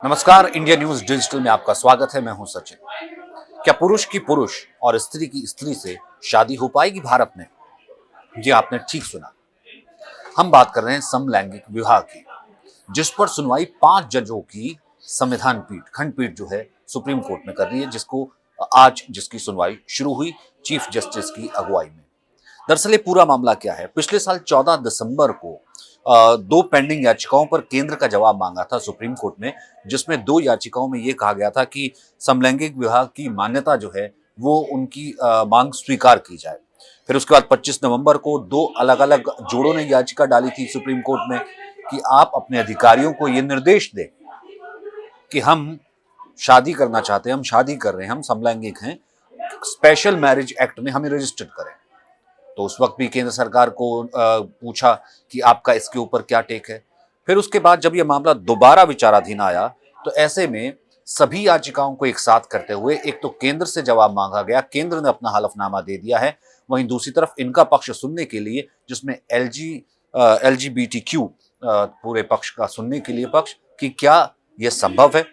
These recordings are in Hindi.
नमस्कार, इंडिया न्यूज डिजिटल में आपका स्वागत है। मैं हूं सचिन। क्या पुरुष की पुरुष और स्त्री की स्त्री से शादी हो पाएगी भारत में? जी, आपने ठीक सुना। हम बात कर रहे हैं समलैंगिक विवाह की, जिस पर सुनवाई 5 जजों की संविधान पीठ, खंडपीठ जो है सुप्रीम कोर्ट में कर रही है, जिसकी सुनवाई शुरू हुई चीफ जस्टिस की अगुवाई में। दरअसल ये पूरा मामला क्या है? पिछले साल 14 दिसंबर को 2 पेंडिंग याचिकाओं पर केंद्र का जवाब मांगा था सुप्रीम कोर्ट ने, जिसमें 2 याचिकाओं में ये कहा गया था कि समलैंगिक विवाह की मान्यता जो है वो उनकी मांग स्वीकार की जाए। फिर उसके बाद 25 नवंबर को 2 अलग-अलग जोड़ों ने याचिका डाली थी सुप्रीम कोर्ट में कि आप अपने अधिकारियों को ये निर्देश दें कि हम शादी करना चाहते हैं, हम शादी कर रहे हैं, हम समलैंगिक हैं, स्पेशल मैरिज एक्ट में हमें रजिस्टर्ड करें। तो उस वक्त भी केंद्र सरकार को पूछा कि आपका इसके ऊपर क्या टेक है। फिर उसके बाद जब यह मामला दोबारा विचाराधीन आया, तो ऐसे में सभी याचिकाओं को एक साथ करते हुए एक तो केंद्र से जवाब मांगा गया, केंद्र ने अपना हलफनामा दे दिया है। वहीं दूसरी तरफ इनका पक्ष सुनने के लिए, जिसमें LGBTQ पूरे पक्ष का सुनने के लिए पक्ष कि क्या यह संभव है,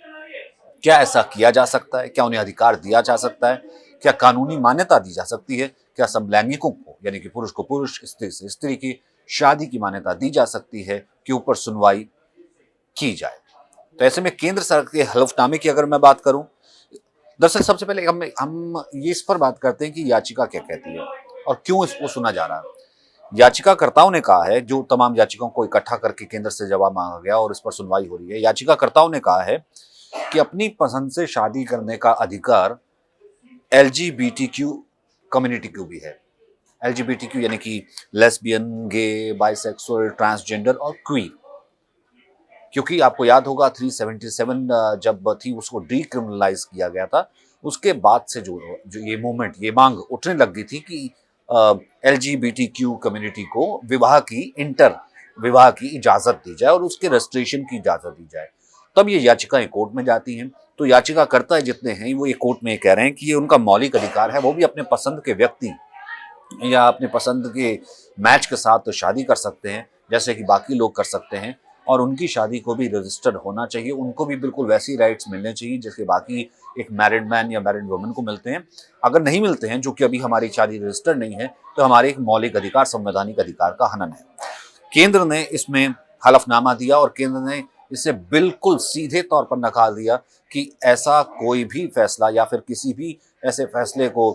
क्या ऐसा किया जा सकता है, क्या उन्हें अधिकार दिया जा सकता है, क्या कानूनी मान्यता दी जा सकती है, क्या समलैंगिकों को यानी कि पुरुष को पुरुष, स्त्री से स्त्री की शादी की मान्यता दी जा सकती है के ऊपर सुनवाई की जाए। तो ऐसे में केंद्र सरकार के हलफनामे की अगर मैं बात करूं, दरअसल सबसे पहले हम ये इस पर बात करते हैं कि याचिका क्या कहती है और क्यों इसको सुना जा रहा है। याचिकाकर्ताओं ने कहा है, जो तमाम याचिकाओं को इकट्ठा करके केंद्र से जवाब मांगा गया और इस पर सुनवाई हो रही है, याचिकाकर्ताओं ने कहा है कि अपनी पसंद से शादी करने का अधिकार LGBTQ कम्युनिटी को भी है। LGBTQ यानी कि लेस्बियन, गे, बाइसेक्सुअल, ट्रांसजेंडर और क्वीर। क्योंकि आपको याद होगा 377 जब थी उसको डीक्रिमिनलाइज किया गया था, उसके बाद से जो ये मूवमेंट, ये मांग उठने लग गई थी कि LGBTQ कम्युनिटी को विवाह की इजाजत दी जाए और उसके रजिस्ट्रेशन की इजाजत दी जाए। तब ये याचिकाएं कोर्ट में जाती हैं। तो याचिकाकर्ता जितने हैं वो ये कोर्ट में कह रहे हैं कि ये उनका मौलिक अधिकार है, वो भी अपने पसंद के व्यक्ति या अपने पसंद के मैच के साथ तो शादी कर सकते हैं जैसे कि बाकी लोग कर सकते हैं, और उनकी शादी को भी रजिस्टर्ड होना चाहिए, उनको भी बिल्कुल वैसी राइट्स मिलने चाहिए जैसे बाकी एक मैरिड मैन या मैरिड वुमन को मिलते हैं। अगर नहीं मिलते हैं, जो कि अभी हमारी शादी रजिस्टर्ड नहीं है, तो हमारे एक मौलिक अधिकार, संवैधानिक अधिकार का हनन है। केंद्र ने इसमें हलफनामा दिया और केंद्र ने इसे बिल्कुल सीधे तौर पर नकार दिया कि ऐसा कोई भी फैसला या फिर किसी भी ऐसे फैसले को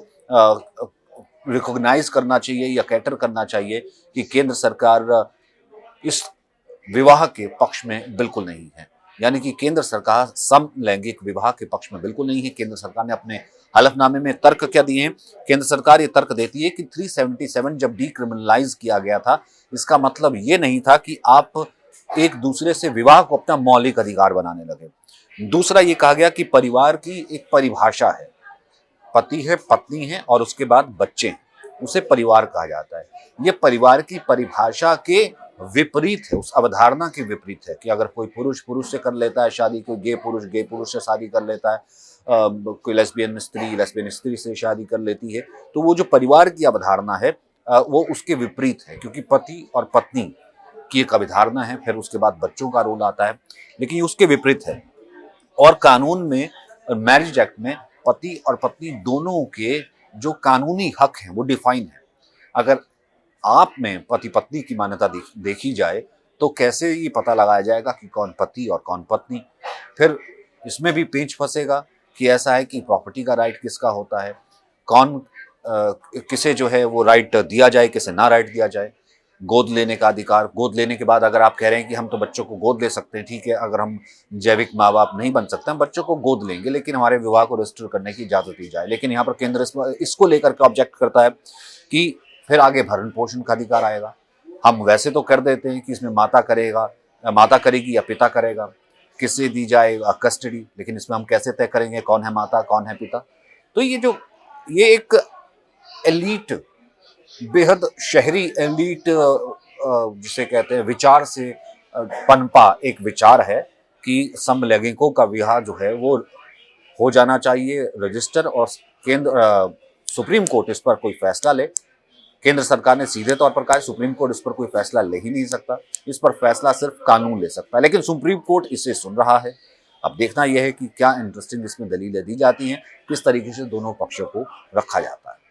रिकॉग्नाइज करना चाहिए या कैटर करना चाहिए कि केंद्र सरकार इस विवाह के पक्ष में बिल्कुल नहीं है। यानी कि केंद्र सरकार समलैंगिक विवाह के पक्ष में बिल्कुल नहीं है। केंद्र सरकार ने अपने हलफनामे में तर्क क्या दिए हैं? केंद्र सरकार ये तर्क देती है कि 377 जब डीक्रिमिनलाइज किया गया था, इसका मतलब ये नहीं था कि आप एक दूसरे से विवाह को अपना मौलिक अधिकार बनाने लगे। दूसरा ये कहा गया कि परिवार की एक परिभाषा है, पति है, पत्नी है और उसके बाद बच्चे हैं, उसे परिवार कहा जाता है। ये परिवार की परिभाषा के विपरीत है, उस अवधारणा के विपरीत है कि अगर कोई पुरुष पुरुष से कर लेता है शादी, कोई गे पुरुष से शादी कर लेता है, कोई लेस्बियन स्त्री से शादी कर लेती है, तो वो जो परिवार की अवधारणा है वो उसके विपरीत है, क्योंकि पति और पत्नी की एक अवधारणा है, फिर उसके बाद बच्चों का रोल आता है, लेकिन ये उसके विपरीत है। और कानून में, मैरिज एक्ट में पति और पत्नी दोनों के जो कानूनी हक हैं वो डिफाइन है। अगर आप में पति पत्नी की मान्यता देखी जाए तो कैसे ये पता लगाया जाएगा कि कौन पति और कौन पत्नी? फिर इसमें भी पेंच फंसेगा कि ऐसा है कि प्रॉपर्टी का राइट किसका होता है, कौन किसे जो है वो राइट दिया जाए, किसे ना राइट दिया जाए। गोद लेने का अधिकार, गोद लेने के बाद अगर आप कह रहे हैं कि हम तो बच्चों को गोद ले सकते हैं, ठीक है, अगर हम जैविक माँ बाप नहीं बन सकते, हम बच्चों को गोद लेंगे, लेकिन हमारे विवाह को रजिस्टर करने की इजाजत दी जाए। लेकिन यहाँ पर केंद्र इसको लेकर के ऑब्जेक्ट करता है कि फिर आगे भरण पोषण का अधिकार आएगा। हम वैसे तो कर देते हैं कि इसमें माता करेगी या पिता करेगा, किसे दी जाए कस्टडी, लेकिन इसमें हम कैसे तय करेंगे कौन है माता कौन है पिता? तो ये एक एलीट, बेहद शहरी एलीट जिसे कहते हैं विचार से पनपा एक विचार है कि समलैंगिकों का विवाह जो है वो हो जाना चाहिए रजिस्टर, और सुप्रीम कोर्ट इस पर कोई फैसला ले। केंद्र सरकार ने सीधे तौर पर कहा है सुप्रीम कोर्ट इस पर कोई फैसला ले ही नहीं सकता, इस पर फैसला सिर्फ कानून ले सकता है, लेकिन सुप्रीम कोर्ट इसे सुन रहा है। अब देखना यह है कि क्या इंटरेस्टिंग इसमें दलीलें दी जाती हैं, किस तरीके से दोनों पक्षों को रखा जाता है।